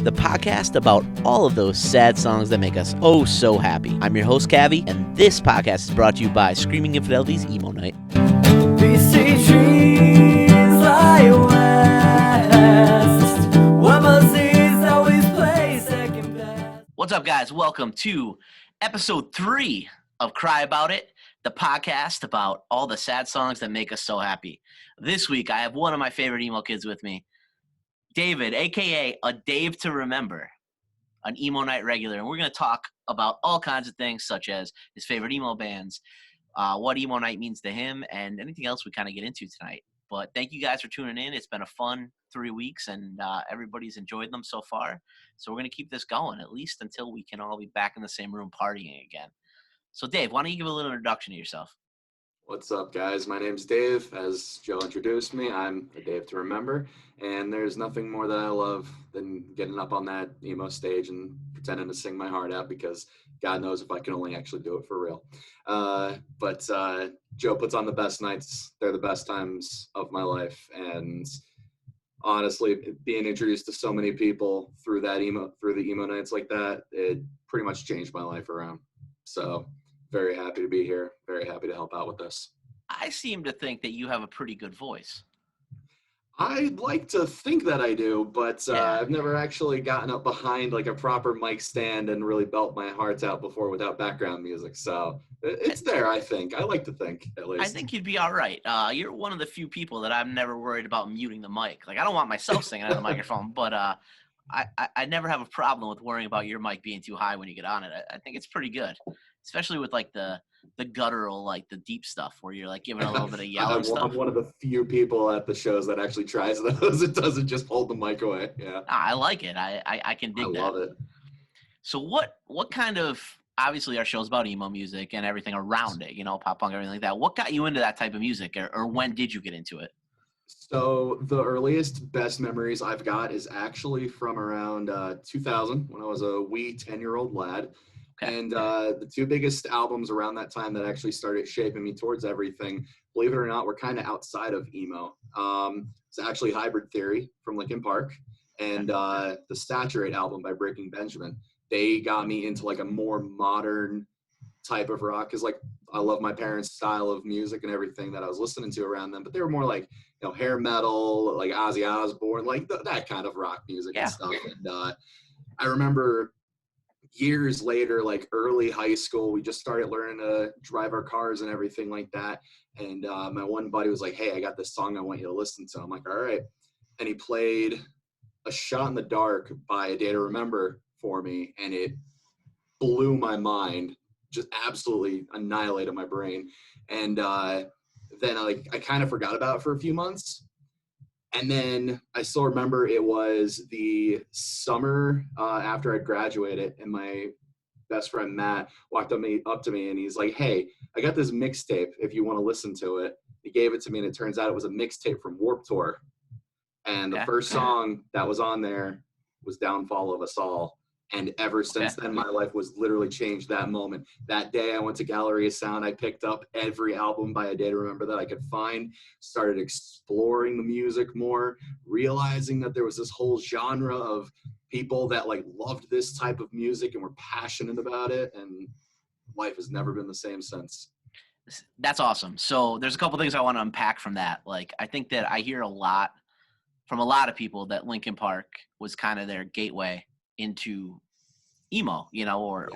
the podcast about all of those sad songs that make us oh so happy. I'm your host, Cavi, and this podcast is brought to you by Screaming Infidelity's Emo Night. BC trees lie west, where Moses always play second best. What's up, guys? Welcome to episode 3 of Cry About It, the podcast about all the sad songs that make us so happy. This week, I have one of my favorite emo kids with me, David, a.k.a. a Dave to Remember, an Emo Night regular. And we're going to talk about all kinds of things, such as his favorite emo bands, what Emo Night means to him, and anything else we kind of get into tonight. But thank you guys for tuning in. It's been a fun 3 weeks, and everybody's enjoyed them so far. So we're going to keep this going, at least until we can all be back in the same room partying again. So, Dave, why don't you give a little introduction to yourself? What's up, guys? My name's Dave. As Joe introduced me, I'm a Dave to Remember, and there's nothing more that I love than getting up on that emo stage and pretending to sing my heart out, because God knows if I can only actually do it for real. But Joe puts on the best nights. They're the best times of my life, and honestly, being introduced to so many people through the emo nights like that, it pretty much changed my life around. So very happy to be here. Very happy to help out with this. I seem to think that you have a pretty good voice. I'd like to think that I do, but I've never actually gotten up behind like a proper mic stand and really belt my heart out before without background music. So it's there, I think. I like to think, at least. I think you'd be all right. You're one of the few people that I'm never worried about muting the mic. Like, I don't want myself singing on the microphone, but I never have a problem with worrying about your mic being too high when you get on it. I think it's pretty good, especially with like the guttural, like the deep stuff where you're like giving a little bit of yellow stuff. I'm one of the few people at the shows that actually tries those. It doesn't just hold the mic away. Yeah, I like it. I can dig that. I love it. So what kind of, obviously our show's about emo music and everything around it, you know, pop punk, everything like that. What got you into that type of music, or when did you get into it? So the earliest, best memories I've got is actually from around 2000, when I was a wee 10-year-old lad. Okay. And the two biggest albums around that time that actually started shaping me towards everything, believe it or not, were kind of outside of emo. It's actually Hybrid Theory from Linkin Park, and the Saturate album by Breaking Benjamin. They got me into like a more modern type of rock, because like I love my parents' style of music and everything that I was listening to around them, but they were more like, you know, hair metal, like Ozzy Osbourne, like that kind of rock music and stuff. And I remember years later, like early high school, we just started learning to drive our cars and everything like that. And my one buddy was like, "Hey, I got this song I want you to listen to." I'm like, "All right." And he played A Shot in the Dark by A Day to Remember for me, and it blew my mind, just absolutely annihilated my brain. And then I kind of forgot about it for a few months. And then I still remember it was the summer after I graduated, and my best friend Matt walked up to me and he's like, "Hey, I got this mixtape if you want to listen to it." He gave it to me, and it turns out it was a mixtape from Warped Tour. And the first song that was on there was Downfall of Us All. And ever since then, my life was literally changed that moment. That day, I went to Gallery of Sound. I picked up every album by A Day to Remember that I could find, started exploring the music more, realizing that there was this whole genre of people that like loved this type of music and were passionate about it. And life has never been the same since. That's awesome. So there's a couple things I want to unpack from that. Like, I think that I hear a lot from a lot of people that Linkin Park was kind of their gateway into emo, you know, or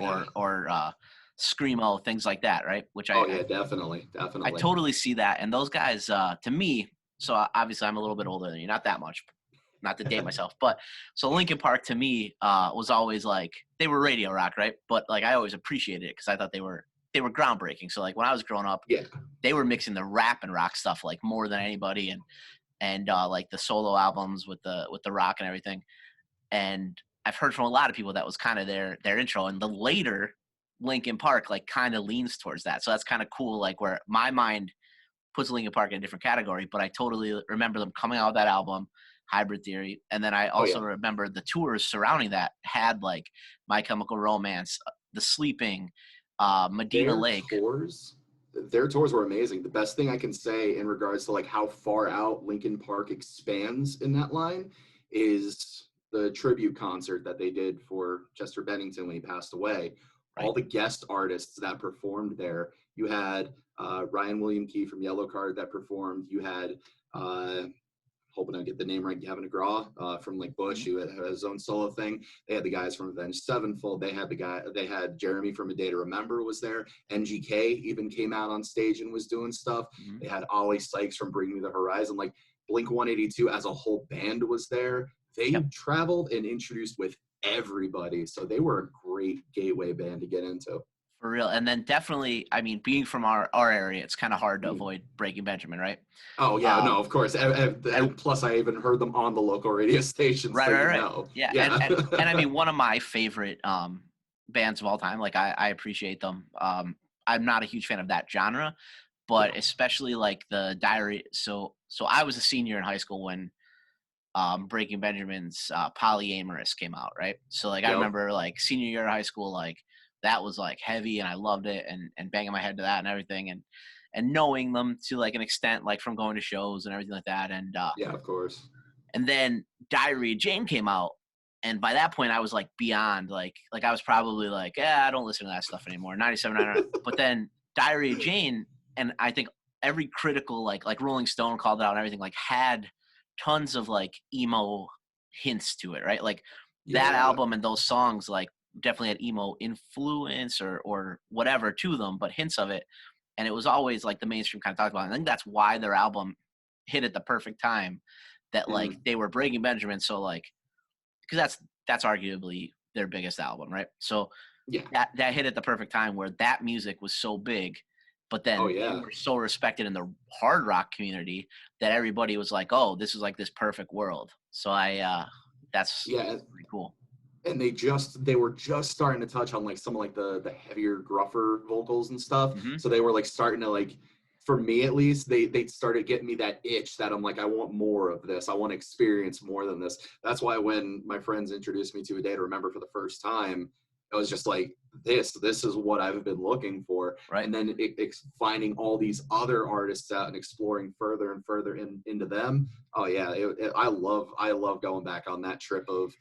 screamo, things like that, right? Which Definitely. I totally see that. And those guys, to me, so obviously I'm a little bit older than you, not that much, not to date myself, but so Linkin Park to me was always like, they were radio rock, right? But like I always appreciated it because I thought they were groundbreaking. So like when I was growing up, they were mixing the rap and rock stuff like more than anybody, and like the solo albums with the rock and everything. And I've heard from a lot of people that was kind of their intro, and the later Linkin Park like kind of leans towards that. So that's kind of cool, like where my mind puts Linkin Park in a different category, but I totally remember them coming out with that album, Hybrid Theory. And then I also remember the tours surrounding that had like My Chemical Romance, The Sleeping, Medina Lake. Their tours were amazing. The best thing I can say in regards to like how far out Linkin Park expands in that line is the tribute concert that they did for Chester Bennington when he passed away. Right. All the guest artists that performed there. You had Ryan William Key from Yellow Card that performed. You had hoping I get the name right, Gavin DeGraw from like Bush, who had his own solo thing. They had the guys from Avenged Sevenfold. They had Jeremy from A Day to Remember was there. NGK even came out on stage and was doing stuff. Mm-hmm. They had Ollie Sykes from Bring Me the Horizon. Like Blink 182 as a whole band was there. They traveled and introduced with everybody. So they were a great gateway band to get into. For real. And then definitely, I mean, being from our area, it's kind of hard to avoid Breaking Benjamin, right? Oh, yeah, no, of course. And plus, I even heard them on the local radio stations. Right, so right, you know. Yeah. And I mean, one of my favorite bands of all time, like I appreciate them. I'm not a huge fan of that genre, but especially like the Diary. So I was a senior in high school when Breaking Benjamin's Polyamorous came out, right? So like I remember like senior year of high school, like that was like heavy and I loved it and banging my head to that and everything and knowing them to like an extent, like from going to shows and everything like that. And yeah, of course. And then Diary of Jane came out, and by that point I was like beyond like I was probably like, I don't listen to that stuff anymore. 97, but then Diary of Jane, and I think every critical like Rolling Stone called it out and everything, like had tons of like emo hints to it, right? Like that album and those songs like definitely had emo influence or whatever to them, but hints of it. And it was always like the mainstream kind of talked about it. I think that's why their album hit at the perfect time, that like they were Breaking Benjamin. So like, because that's arguably their biggest album, right? So that hit at the perfect time where that music was so big, but then they were so respected in the hard rock community that everybody was like, oh, this is like this perfect world. So that's pretty cool. And they were just starting to touch on like some of like the heavier, gruffer vocals and stuff. Mm-hmm. So they were like starting to like, for me at least, they started getting me that itch that I'm like, I want more of this. I want to experience more than this. That's why when my friends introduced me to A Day to Remember for the first time, I was just like, this is what I've been looking for. Right. And then it's finding all these other artists out and exploring further and further into them. Oh yeah, I love going back on that trip of,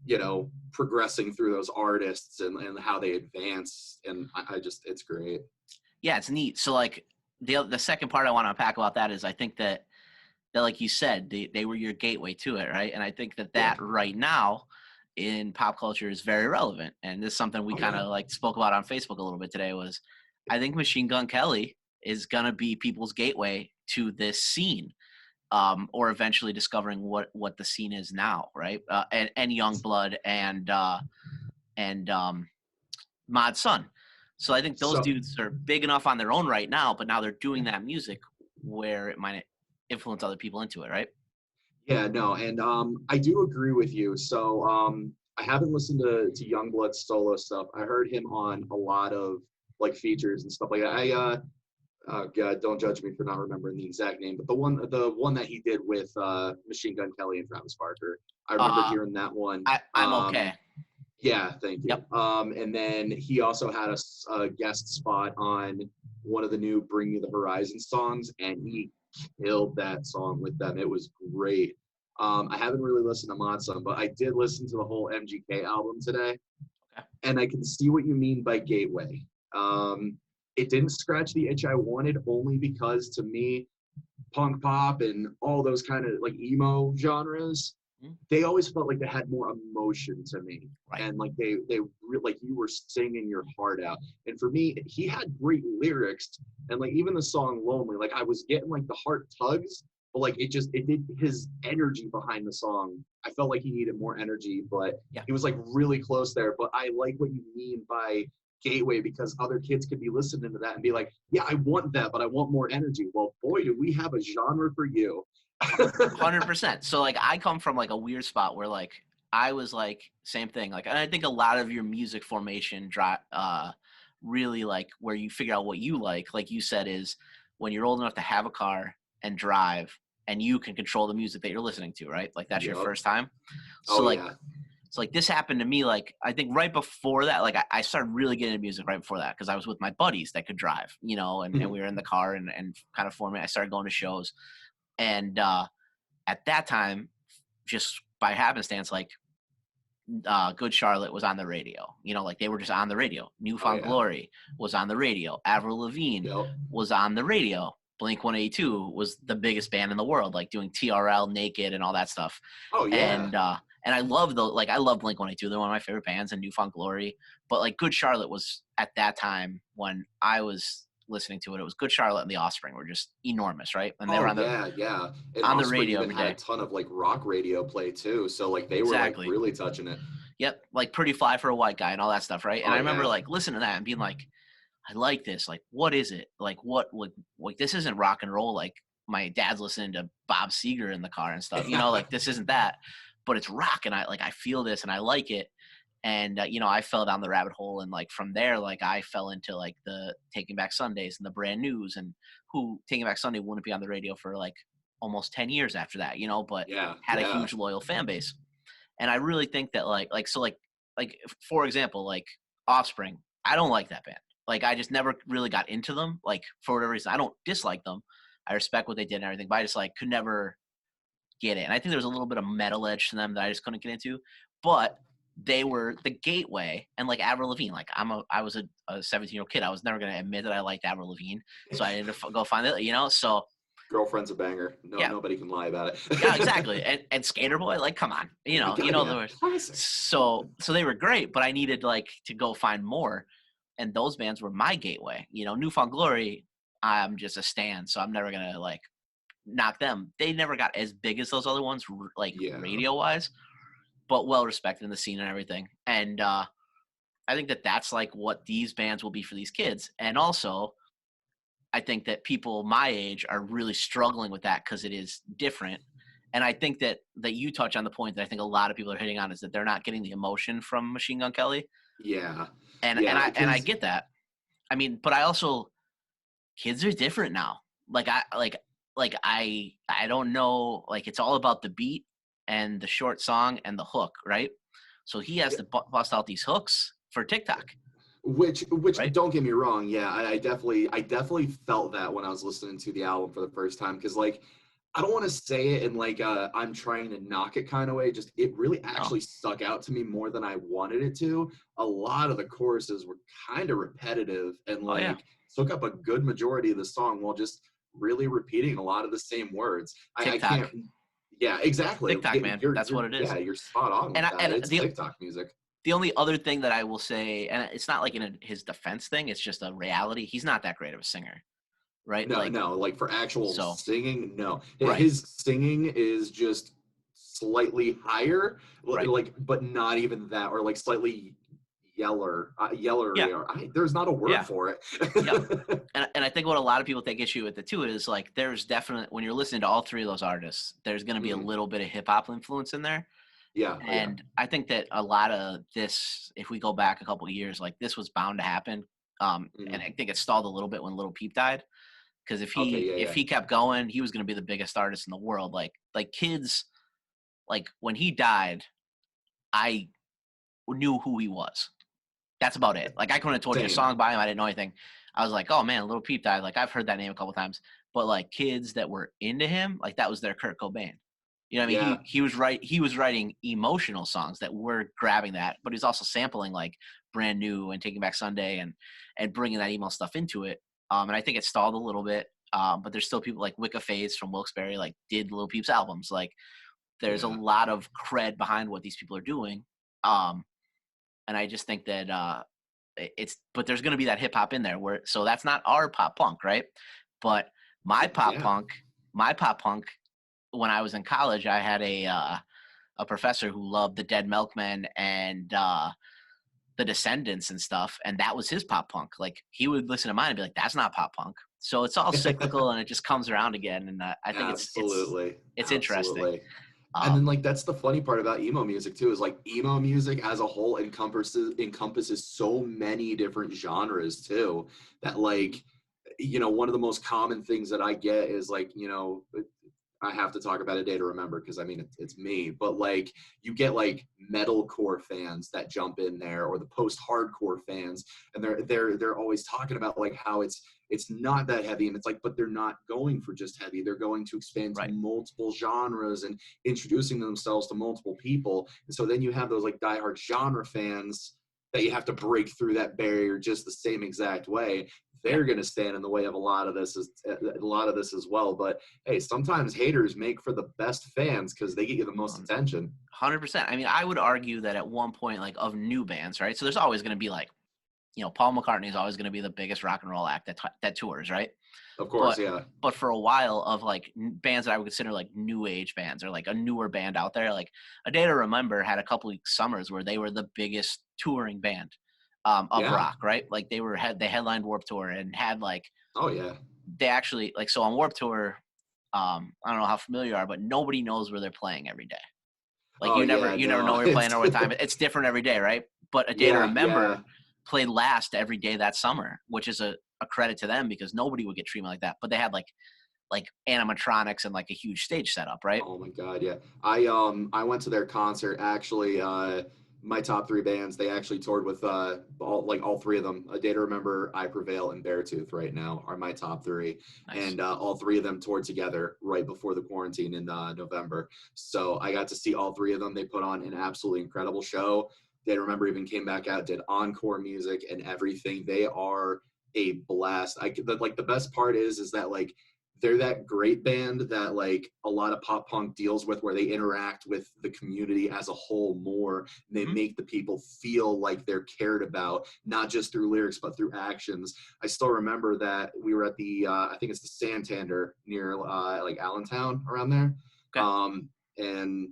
you know, progressing through those artists and how they advance. And I just, it's great. Yeah, it's neat. So like the second part I want to unpack about that is I think that like you said, they were your gateway to it, right? And I think that right now in pop culture is very relevant. And this is something we kind of like spoke about on Facebook a little bit today was I think Machine Gun Kelly is going to be people's gateway to this scene. Or eventually discovering what the scene is now, right? And Youngblood and Mod Sun. So I think those dudes are big enough on their own right now, but now they're doing that music where it might influence other people into it, right? Yeah, no, and I do agree with you. So I haven't listened to Youngblood's solo stuff. I heard him on a lot of like features and stuff like that. Oh God, don't judge me for not remembering the exact name, but the one that he did with Machine Gun Kelly and Travis Barker. I remember hearing that one. I'm okay. Yeah, thank you. Yep. And then he also had a guest spot on one of the new Bring Me the Horizon songs, and he killed that song with them. It was great. I haven't really listened to Mod Sun, but I did listen to the whole MGK album today, and I can see what you mean by gateway. It didn't scratch the itch I wanted only because to me, punk pop and all those kind of like emo genres, they always felt like they had more emotion to me. Right. And like they like you were singing your heart out. And for me, he had great lyrics and like even the song Lonely, like I was getting like the heart tugs, but like it did his energy behind the song. I felt like he needed more energy, but he was like really close there. But I like what you mean by gateway because other kids could be listening to that and be like, yeah, I want that, but I want more energy. Well, boy, do we have a genre for you. 100%. So like I come from like a weird spot where like I was like same thing. Like, and I think a lot of your music formation really like where you figure out what you like you said, is when you're old enough to have a car and drive and you can control the music that you're listening to, right? Like that's your first time. So So like this happened to me, like I think right before that, like I started really getting into music right before that because I was with my buddies that could drive, you know, and we were in the car and kind of forming. I started going to shows, and at that time, just by happenstance, like Good Charlotte was on the radio. You know, like they were just on the radio. Oh Newfound yeah. Glory was on the radio. Avril Lavigne Yep. was on the radio. Blink 182 was the biggest band in the world, like doing TRL, Naked, and all that stuff. Oh yeah. And I love I love Blink 182. They're one of my favorite bands, and Newfound Glory. But like Good Charlotte was at that time when I was listening to it. It was Good Charlotte and The Offspring were just enormous, right? And they Oh were yeah, yeah. And on the Offspring radio even every had a day. ton of like rock radio play too. So like they were like Exactly. really touching it. Yep, like Pretty Fly for a White Guy and all that stuff, right? And Oh I remember yeah. like listening to that and being like, I like this. Like, what is it? Like, what would like this isn't rock and roll. Like my dad's listening to Bob Seger in the car and stuff. You know, like this isn't that, but it's rock, and I feel this and I like it. And you know, I fell down the rabbit hole, and like from there, like I fell into like the Taking Back Sundays and the Brand News, and who Taking Back Sunday wouldn't be on the radio for like almost 10 years after that, you know, but Yeah. had a Yeah. huge loyal fan base. And I really think that for example, like Offspring, I don't like that band. Like I just never really got into them. Like for whatever reason, I don't dislike them. I respect what they did and everything, but I just like could never get it. And I think there was a little bit of metal edge to them that I just couldn't get into. But they were the gateway, and like Avril Lavigne, like I was a 17-year-old kid. I was never gonna admit that I liked Avril Lavigne, so I had to go find it, you know. So Girlfriend's a banger. No, yeah, nobody can lie about it. yeah, exactly. And Skater Boy, like, come on, you know, God, the yeah. words. Classic. So they were great, but I needed like to go find more, and those bands were my gateway. You know, Newfound Glory, I'm just a stan, so I'm never gonna like knock them. They never got as big as those other ones, like Yeah. radio wise, but well respected in the scene and everything. And I think that that's like what these bands will be for these kids. And also, I think that people my age are really struggling with that because it is different. And I think that you touch on the point that I think a lot of people are hitting on is that they're not getting the emotion from Machine Gun Kelly. Yeah. And Yeah, I because- get that. I mean, but I also, kids are different now. I don't know, like it's all about the beat and the short song and the hook, right? So he has to bust out these hooks for TikTok. Which Right? don't get me wrong, yeah, I definitely felt that when I was listening to the album for the first time, because like I don't want to say it in like I'm trying to knock it kind of way, just it really actually stuck out to me more than I wanted it to. A lot of the choruses were kind of repetitive and like took up a good majority of the song while just really repeating a lot of the same words. I can't. Yeah, exactly. TikTok, man. That's what it is. Yeah, you're spot on with that. It's TikTok music. The only other thing that I will say, and it's not like in his defense thing, it's just a reality. He's not that great of a singer, right? No, like for actual singing, no. Right. His singing is just slightly higher, Right. like, but not even that, or like slightly yeller. There's not a word for it. And I think what a lot of people take issue with it too is like there's definitely, when you're listening to all three of those artists, there's going to be a little bit of hip hop influence in there. Yeah. And I think that a lot of this, if we go back a couple of years, like this was bound to happen. And I think it stalled a little bit when Lil Peep died. Because if he kept going, he was going to be the biggest artist in the world. Like kids, like when he died, I knew who he was. That's about it. Like I couldn't have told you a song by him. I didn't know anything. I was like, oh man, Lil Peep died. Like I've heard that name a couple times. But like kids that were into him, like that was their Kurt Cobain. You know what I mean? Yeah. He was writing emotional songs that were grabbing that, but he's also sampling like Brand New and Taking Back Sunday and bringing that emo stuff into it. And I think it stalled a little bit. But there's still people like Wicca Phase from Wilkes-Barre, like did Lil Peep's albums. Like there's a lot of cred behind what these people are doing. And I just think that but there's going to be that hip hop in there so that's not our pop punk, right? But my pop punk, when I was in college, I had a professor who loved the Dead Milkmen and the Descendants and stuff, and that was his pop punk. Like he would listen to mine and be like, "That's not pop punk." So it's all cyclical and it just comes around again. And I think it's interesting. And then like that's the funny part about emo music too, is like emo music as a whole encompasses so many different genres too, that like, you know, one of the most common things that I get is like, you know, I have to talk about A Day to Remember because I mean it's me, but like you get like metalcore fans that jump in there, or the post-hardcore fans, and they're always talking about like how it's not that heavy, and it's like, but they're not going for just heavy. They're going to expand to Right. multiple genres and introducing themselves to multiple people. And so then you have those like diehard genre fans that you have to break through that barrier just the same exact way. They're going to stand in the way of a lot of this as well. But hey, sometimes haters make for the best fans because they get you the most attention. 100%. I mean, I would argue that at one point, like of new bands, right? So there's always going to be like, Paul McCartney is always going to be the biggest rock and roll act that tours, right? Of course, But, yeah. But for a while of like bands that I would consider like new age bands or like a newer band out there, like A Day to Remember had a couple of summers where they were the biggest touring band of rock, right? Like they headlined Warped Tour and had like, oh yeah, they actually like, so on Warped Tour, I don't know how familiar you are, but nobody knows where they're playing every day. Like you never know where you're playing or what time. It's different every day, right? But A Day to Remember played last every day that summer, which is a credit to them because nobody would get treatment like that. But they had like animatronics and like a huge stage setup, right? Oh my god, yeah. I went to their concert actually. My top three bands, they actually toured with all three of them. A Day to Remember, I Prevail, and Beartooth right now are my top three. Nice. And all three of them toured together right before the quarantine in November. So I got to see all three of them. They put on an absolutely incredible show. Day to Remember even came back out, did encore music and everything. They are a blast. The best part is that like they're that great band that like a lot of pop punk deals with, where they interact with the community as a whole more. They make the people feel like they're cared about, not just through lyrics, but through actions. I still remember that we were at the, I think it's the Santander near like Allentown around there. Okay. And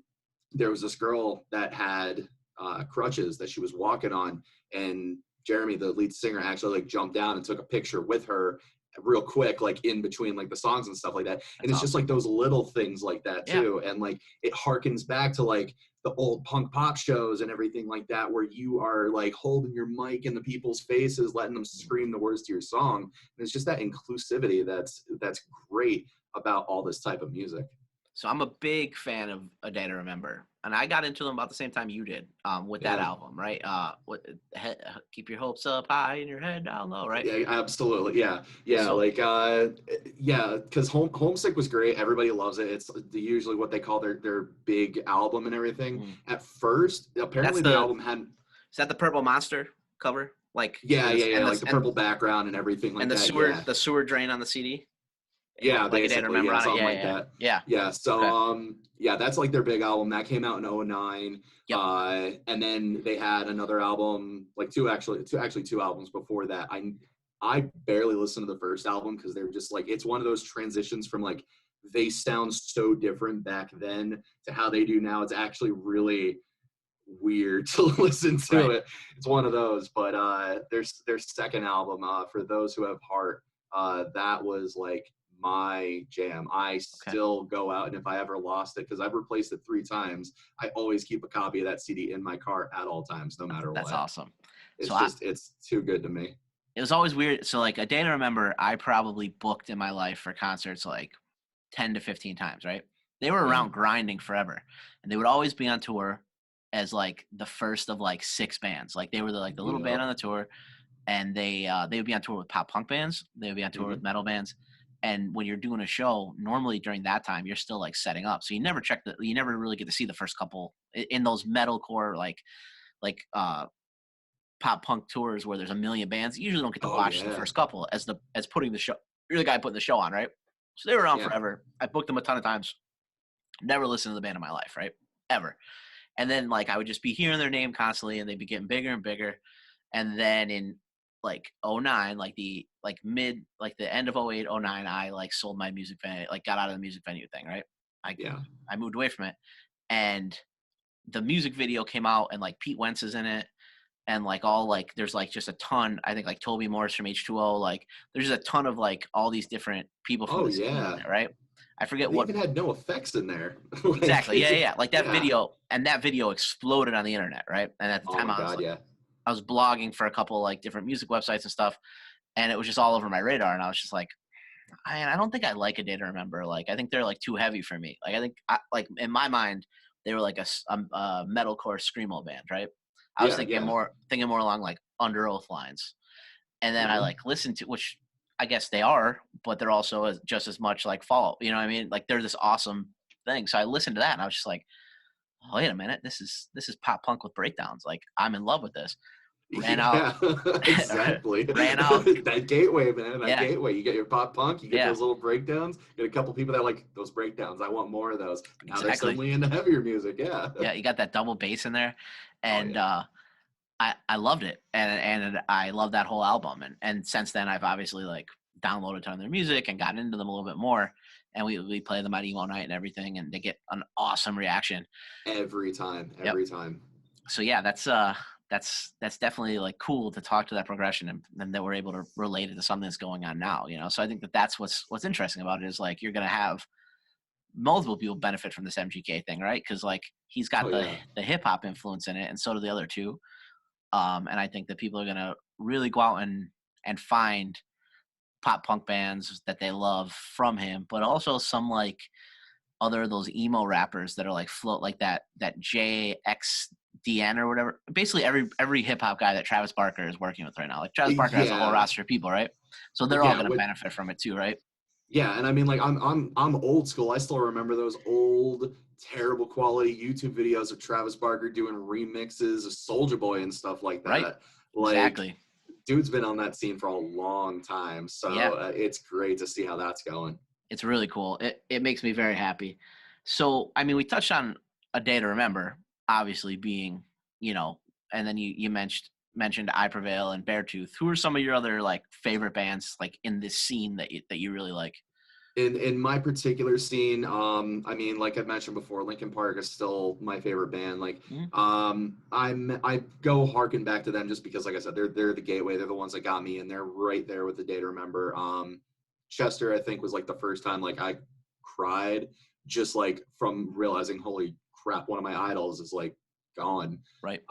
there was this girl that had crutches that she was walking on, and Jeremy, the lead singer, actually like jumped down and took a picture with her real quick, like in between like the songs and stuff like that. And it's just like those little things like that too. And like it harkens back to like the old punk pop shows and everything like that, where you are like holding your mic in the people's faces, letting them scream the words to your song. And it's just that inclusivity that's great about all this type of music. So I'm a big fan of A Day to Remember, and I got into them about the same time you did with that album, right? Keep your hopes up high and your head down low, right? Yeah, absolutely. Yeah. So, like, because Homesick was great. Everybody loves it. It's usually what they call their big album and everything. At first, apparently the album had. Is that the Purple Monster cover? Like like the purple background and everything like that. And the sewer drain on the CD. Yeah, like A Day to Remember on something it. like that. Yeah. So that's like their big album that came out in 2009. Yep. And then they had another album, like two albums before that. I barely listened to the first album because they're just like, it's one of those transitions from like they sound so different back then to how they do now. It's actually really weird to listen to it. It's one of those. But their second album, For Those Who Have Heart, that was like my jam. I still go out, and if I ever lost it, because I've replaced it 3 times, I always keep a copy of that CD in my car at all times, no matter what. That's awesome. It's too good to me. It was always weird. So like A Day to Remember, I probably booked in my life for concerts like 10 to 15 times, right? They were around grinding forever, and they would always be on tour as like the first of like 6 bands. Like they were the little band on the tour, and they would be on tour with pop punk bands. They would be on tour with metal bands. And when you're doing a show, normally during that time, you're still like setting up. So you never really get to see the first couple in those metalcore, like pop punk tours where there's a million bands. You usually don't get to watch the first couple as putting the show. You're the guy putting the show on, right? So they were around forever. I booked them a ton of times. Never listened to the band in my life, right? Ever. And then like I would just be hearing their name constantly, and they'd be getting bigger and bigger. And then in like 2009, the end of 2008, 2009, I like sold my music venue, like got out of the music venue thing, right? I moved away from it, and the music video came out, and like Pete Wentz is in it, and like all like there's like just a ton. I think like Toby Morris from H2O, like there's just a ton of like all these different people from the scene in it, right? I forget what. They even had no effects in there. Exactly. Yeah. Like that video, and that video exploded on the internet, right? And at the time, I was blogging for a couple like different music websites and stuff, and it was just all over my radar. And I was just like, I don't think I like A Day to Remember. Like, I think they're like too heavy for me. Like, I think like in my mind they were like a metalcore screamo band, right? I was Yeah, yeah. thinking more along like Under Oath lines, and then I Hmm. like listened to, which I guess they are, but they're also just as much like Fall. You know what I mean? Like they're this awesome thing. So I listened to that and I was just like, oh, wait a minute, this is pop punk with breakdowns. Like I'm in love with this. Ran out, Yeah, exactly. ran out. That gateway, man. That Yeah, gateway. You get your pop punk. You get yeah, those little breakdowns. Get a couple people that like those breakdowns. I want more of those. Now they're exactly. suddenly into heavier music. Yeah. Yeah, you got that double bass in there, Oh and yeah. I loved it, and I love that whole album, and since then I've obviously like downloaded a ton of their music and gotten into them a little bit more, and we play them at emo night and everything, and they get an awesome reaction. Every time. Yep. Every time. So yeah, that's definitely like cool to talk to that progression, and that we're able to relate it to something that's going on now. So I think that's what's interesting about it is like you're gonna have multiple people benefit from this MGK thing, right? Because like he's got Oh yeah. the hip hop influence in it, and so do the other two. And I think that people are gonna really go out and find pop punk bands that they love from him, but also some like other of those emo rappers that are like float like that JXDN or whatever. Basically every hip hop guy that Travis Barker is working with right now. Like Travis Barker has a whole Yeah. roster of people, right? So they're all Yeah. gonna benefit from it too, right? Yeah, and I mean, like, I'm old school. I still remember those old, terrible quality YouTube videos of Travis Barker doing remixes of Soldier Boy and stuff like Right? that. Like, Exactly. dude's been on that scene for a long time, Yeah. so it's great to see how that's going. It's really cool. It makes me very happy. So I mean we touched on A Day to Remember, obviously being, and then you mentioned I Prevail and Beartooth. Who are some of your other like favorite bands like in this scene that you really like? In my particular scene, I mean, like I mentioned before, Linkin Park is still my favorite band. Like, Mhm. I go harken back to them just because, like I said, they're the gateway. They're the ones that got me, and they're right there with the Day to Remember. Chester, I think, was like the first time like I cried, just like from realizing, holy crap, one of my idols is like gone. Right.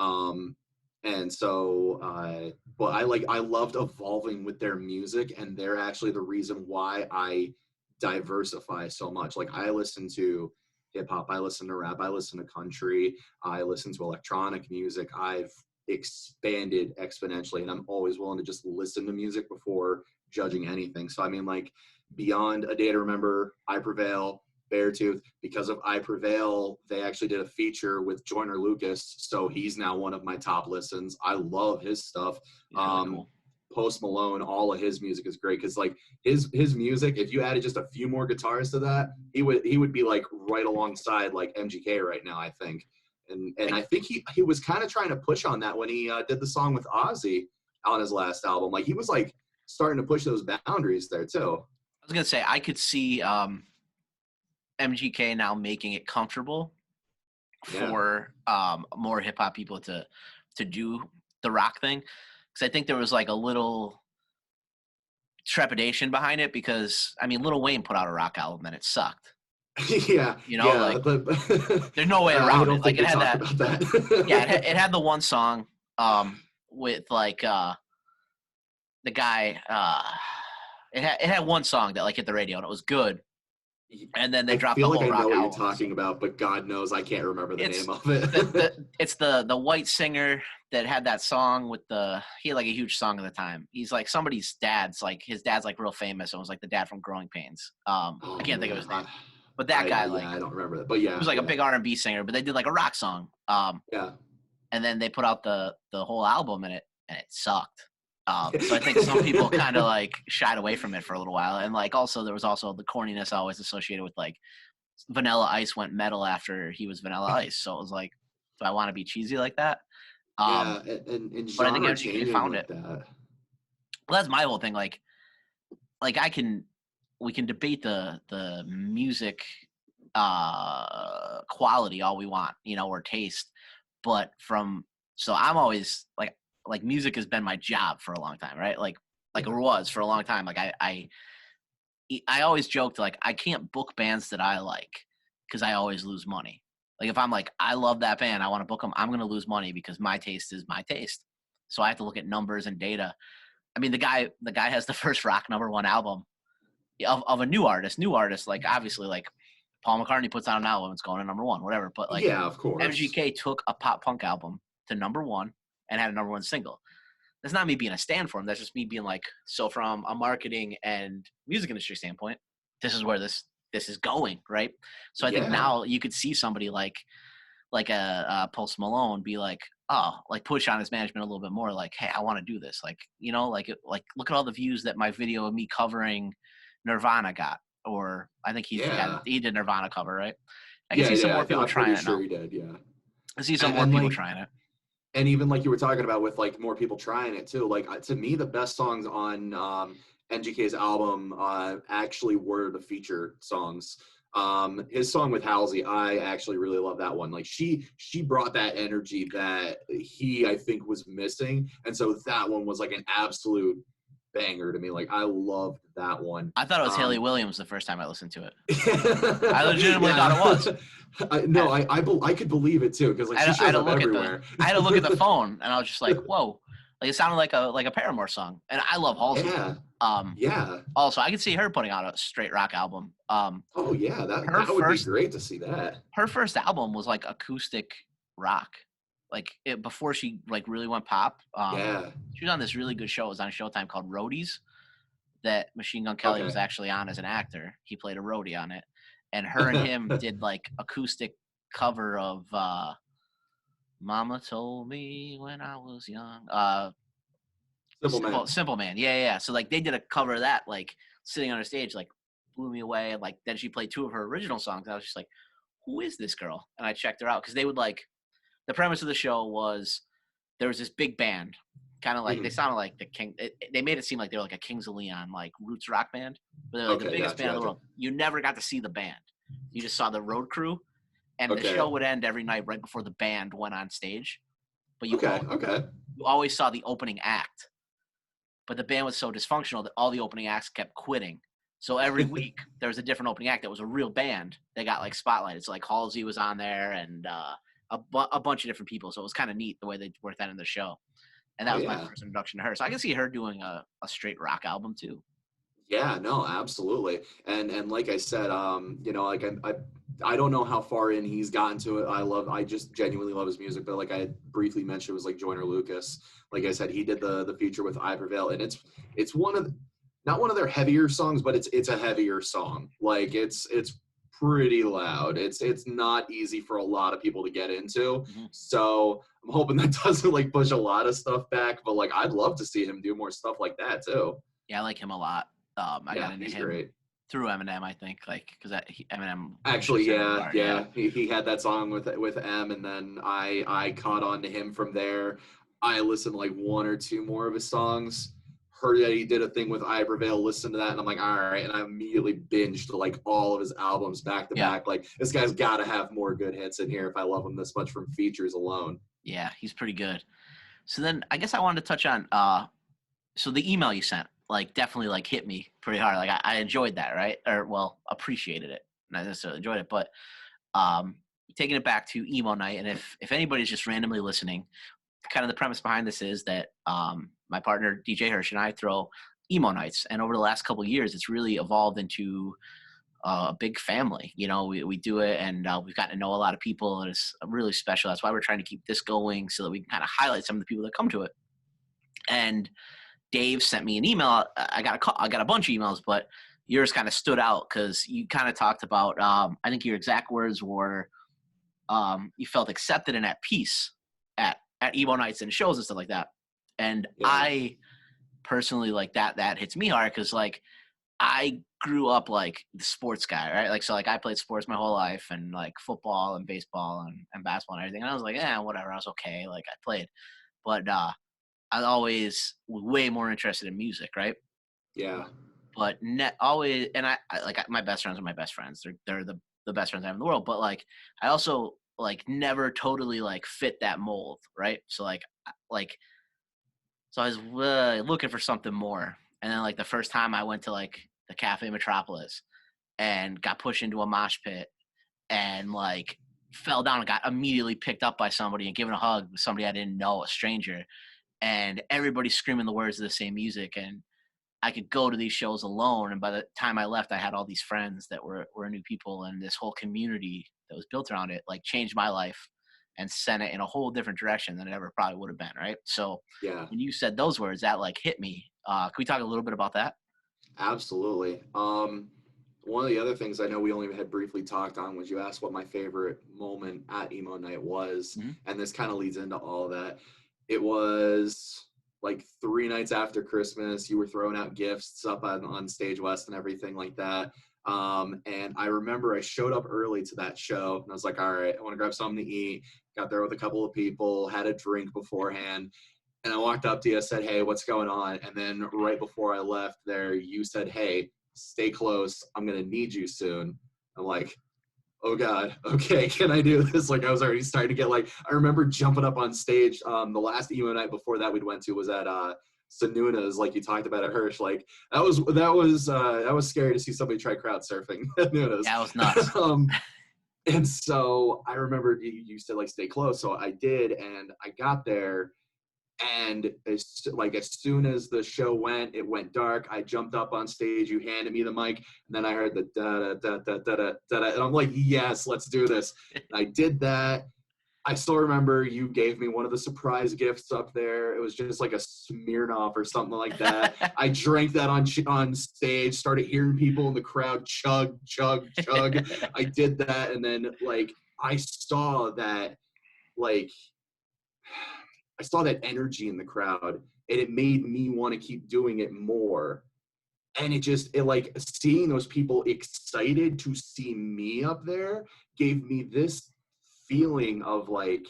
And so, but I loved evolving with their music, and they're actually the reason why I diversify so much. Like I listen to hip hop, I listen to rap, I listen to country, I listen to electronic music. I've expanded exponentially, and I'm always willing to just listen to music before judging anything. So I mean, like beyond A Day to Remember, I Prevail, Beartooth, because of I Prevail, they actually did a feature with Joyner Lucas, so he's now one of my top listens. I love his stuff. He's really cool. Post Malone, all of his music is great because like his music, if you added just a few more guitars to that, he would be like right alongside like MGK right now, I think. And I think he was kind of trying to push on that when he did the song with Ozzy on his last album. Like he was like starting to push those boundaries there too. I was gonna say I could see MGK now making it comfortable Yeah. for more hip hop people to do the rock thing, because I think there was like a little trepidation behind it because I mean Lil Wayne put out a rock album and it sucked. Yeah, yeah, Like but there's no way I around don't it. Like think it they had talked that. about that. Yeah, it had the one song with like the guy. It had one song that like hit the radio and it was good, and then they I dropped feel the like whole I know rock what you're album. talking about, but God knows I can't remember the It's name of it. it's the white singer that had that song with he had like a huge song at the time. He's like somebody's dad's, like his dad's like real famous and was like the dad from Growing Pains. Oh I can't think of man, his name, but that guy like yeah, I don't remember that, but he yeah, was like a yeah, big R&B singer, but they did like a rock song. yeah. And then they put out the whole album and it sucked. So I think some people kind of like shied away from it for a little while, and like also there was also the corniness always associated with like Vanilla Ice went metal after he was Vanilla Ice, so it was like, do I want to be cheesy like that? Yeah, and But I think genre MGK changing found like it. that. Well, that's my whole thing. Like we can debate the music quality all we want, or taste, but so I'm always like music has been my job for a long time, right? Like it Yeah. was for a long time. Like I always joked like I can't book bands that I like because I always lose money. Like if I'm like I love that band, I want to book them, I'm going to lose money because my taste is my taste. So I have to look at numbers and data. I mean, the guy has the first rock #1 album, of a new artist. New artists, like obviously like Paul McCartney puts out an album, it's going to #1, whatever. But like Yeah, of course. MGK took a pop punk album to #1 and had a #1 single. That's not me being a stand for him. That's just me being like, so from a marketing and music industry standpoint, this is where this is going, right? So I think Yeah. now you could see somebody like a Post Malone be like, oh, like push on his management a little bit more, like, hey, I want to do this, like, you know, like look at all the views that my video of me covering Nirvana got, or I think he did Nirvana cover, right? I can see some more people trying it now. He did, yeah. I see some more people trying it. And even like you were talking about with like more people trying it too, like to me the best songs on NGK's album actually were the feature songs. His song with Halsey, I actually really love that one. Like she brought that energy that he, I think, was missing, and so that one was like an absolute banger to me. Like I loved that one. I thought it was Haley Williams the first time I listened to it. I legitimately thought it was. I could believe it too, because like she shows up everywhere. I had to look at the phone, and I was just like, whoa. Like it sounded like a Paramore song, and I love Halsey. Yeah. Also, I could see her putting out a straight rock album. Oh yeah, that would be great to see that. Her first album was like acoustic rock, like before she like really went pop. She was on this really good show. It was on Showtime called Roadies, that Machine Gun Kelly was actually on as an actor. He played a roadie on it, and her and him did like acoustic cover of Mama Told Me When I Was Young. Simple Man. Yeah. So like they did a cover of that, like sitting on a stage, like blew me away. And like then she played 2 of her original songs. And I was just like, who is this girl? And I checked her out because they would like, the premise of the show was there was this big band, kind of like they sounded like the King. They made it seem like they were like a Kings of Leon, like roots rock band, but they're like the biggest band in the world. You never got to see the band. You just saw the road crew, and the show would end every night right before the band went on stage. But you always saw the opening act. But the band was so dysfunctional that all the opening acts kept quitting. So every week there was a different opening act that was a real band. They got like spotlighted. So like Halsey was on there and a bunch of different people. So it was kind of neat the way they worked that in the show. And that was my first introduction to her. So I can see her doing a straight rock album too. Yeah, no, absolutely. And like I said, you know, like I don't know how far in he's gotten to it. I just genuinely love his music, but like I briefly mentioned, it was like Joyner Lucas. Like I said, he did the feature with I Prevail, and it's not one of their heavier songs, but it's a heavier song. Like it's pretty loud. It's not easy for a lot of people to get into. So I'm hoping that doesn't like push a lot of stuff back, but like I'd love to see him do more stuff like that too. Yeah, I like him a lot. I got into him great. Through Eminem, I think, like because Eminem. Actually, he had that song with M, and then I caught on to him from there. I listened to like 1 or 2 more of his songs. Heard that he did a thing with I Prevail, listened to that, and I'm like, all right. And I immediately binged like all of his albums back to back. Like, this guy's got to have more good hits in here if I love him this much from features alone. Yeah, he's pretty good. So then I guess I wanted to touch on so the email you sent, like, definitely like hit me pretty hard. Like I enjoyed that, right? Or well, appreciated it. Not necessarily enjoyed it, but taking it back to emo night. And if anybody's just randomly listening, kind of the premise behind this is that my partner DJ Hirsch and I throw emo nights, and over the last couple of years, it's really evolved into a big family. You know, we do it, and we've gotten to know a lot of people, and it's really special. That's why we're trying to keep this going so that we can kind of highlight some of the people that come to it. And Dave sent me an email. I got a bunch of emails, but yours kind of stood out because you kind of talked about. I think your exact words were, you felt accepted and at peace at emo nights and shows and stuff like that. And yeah. I personally like that hits me hard because like I grew up like the sports guy, right? Like, so like I played sports my whole life and like football and baseball and basketball and everything. And I was like, whatever. I was okay. Like I played, but I was always way more interested in music. Right. Yeah. But always. And I like my best friends are my best friends. They're the best friends I have in the world. But like, I also like never totally like fit that mold. Right. So so I was looking for something more. And then like the first time I went to like the Cafe Metropolis and got pushed into a mosh pit and like fell down and got immediately picked up by somebody and given a hug with somebody I didn't know, a stranger, and everybody screaming the words of the same music. And I could go to these shows alone. And by the time I left, I had all these friends that were new people, and this whole community that was built around it, like, changed my life and sent it in a whole different direction than it ever probably would have been. Right. So Yeah, when you said those words, that like hit me. Can we talk a little bit about that? absolutely. One of the other things I know we only had briefly talked on was you asked what my favorite moment at emo night was, Mm-hmm. and this kind of leads into all of that. It was like 3 nights after Christmas. You were throwing out gifts up on Stage West and everything like that. And I remember I showed up early to that show, and I was like, all right, I want to grab something to eat. Got there with a couple of people, had a drink beforehand, and I walked up to you, said, hey, what's going on? And then right before I left there, you said, hey, stay close. I'm going to need you soon. I'm like, oh God, okay, can I do this? Like, I was already starting to get like, I remember jumping up on stage. The last emo night before that we'd went to was at Sanuna's, like you talked about at Hirsch. Like that was scary to see somebody try crowd surfing at Nuna's. Yeah, it was nuts. And so I remember you said like stay close. So I did, and I got there. And as soon as the show went, it went dark. I jumped up on stage. You handed me the mic, and then I heard the da da da da da da da, and I'm like, yes, let's do this. And I did that. I still remember you gave me one of the surprise gifts up there. It was just like a Smirnoff or something like that. I drank that on stage. Started hearing people in the crowd chug chug chug. I did that, and then like I saw that like. I saw that energy in the crowd, and it made me want to keep doing it more. And it like seeing those people excited to see me up there gave me this feeling of like,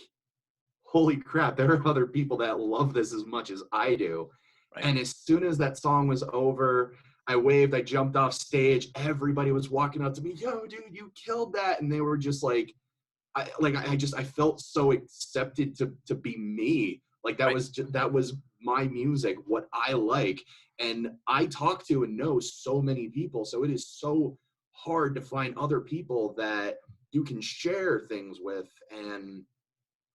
holy crap, there are other people that love this as much as I do. Right. And as soon as that song was over, I waved, I jumped off stage. Everybody was walking up to me, yo, dude, you killed that. And they were just like, I felt so accepted to be me. Like that was my music, what I like. And I talk to and know so many people. So it is so hard to find other people that you can share things with, and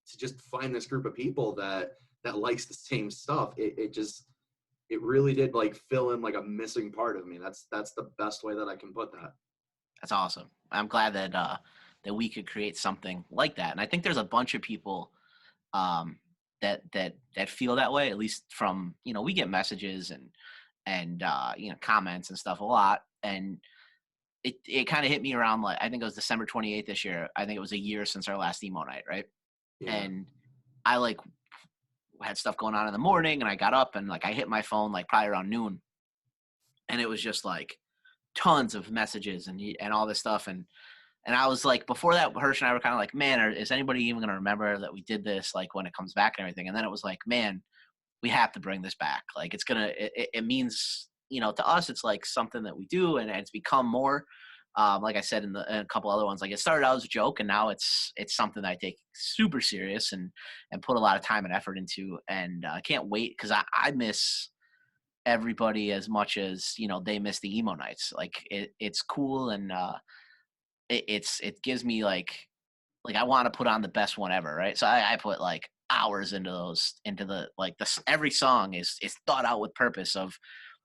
to just find this group of people that likes the same stuff. It really did like fill in like a missing part of me. That's the best way that I can put that. That's awesome. I'm glad that that we could create something like that. And I think there's a bunch of people that feel that way, at least from, we get messages and comments and stuff a lot. And it kind of hit me around, like, I think it was December 28th this year. I think it was a year since our last emo night. Right. Yeah. And I like had stuff going on in the morning, and I got up and like I hit my phone like probably around noon, and it was just like tons of messages and all this stuff. And I was like, before that, Hirsch and I were kind of like, man, is anybody even going to remember that we did this, like, when it comes back and everything? And then it was like, man, we have to bring this back. Like, it means, to us, it's like something that we do, and it's become more, like I said in a couple other ones, like it started out as a joke, and now it's something that I take super serious and put a lot of time and effort into. And I can't wait, because I miss everybody as much as, they miss the emo nights. Like it's cool. And it gives me like I want to put on the best one ever, right? So I put like hours into every song is thought out with purpose of,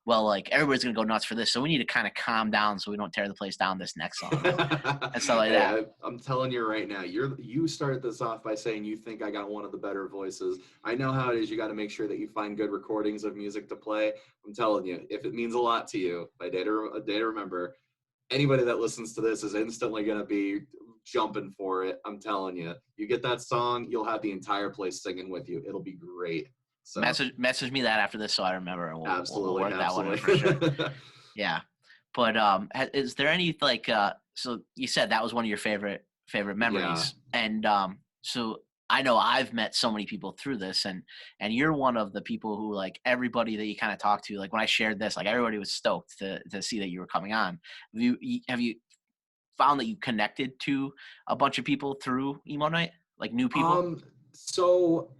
well, like everybody's gonna go nuts for this, so we need to kind of calm down so we don't tear the place down this next song and stuff like that. I'm telling you right now, you started this off by saying you think I got one of the better voices. I know how it is. You got to make sure that you find good recordings of music to play. I'm telling you, if it means a lot to you, a day to remember, anybody that listens to this is instantly going to be jumping for it. I'm telling you, you get that song, you'll have the entire place singing with you. It'll be great. So message me that after this, so I remember, and we'll work that one in for sure. Yeah. But is there any like so you said that was one of your favorite memories. Yeah. And so I know I've met so many people through this, and you're one of the people who, like, everybody that you kind of talk to, like when I shared this, like everybody was stoked to see that you were coming on. Have you found that you connected to a bunch of people through emo night, like new people? So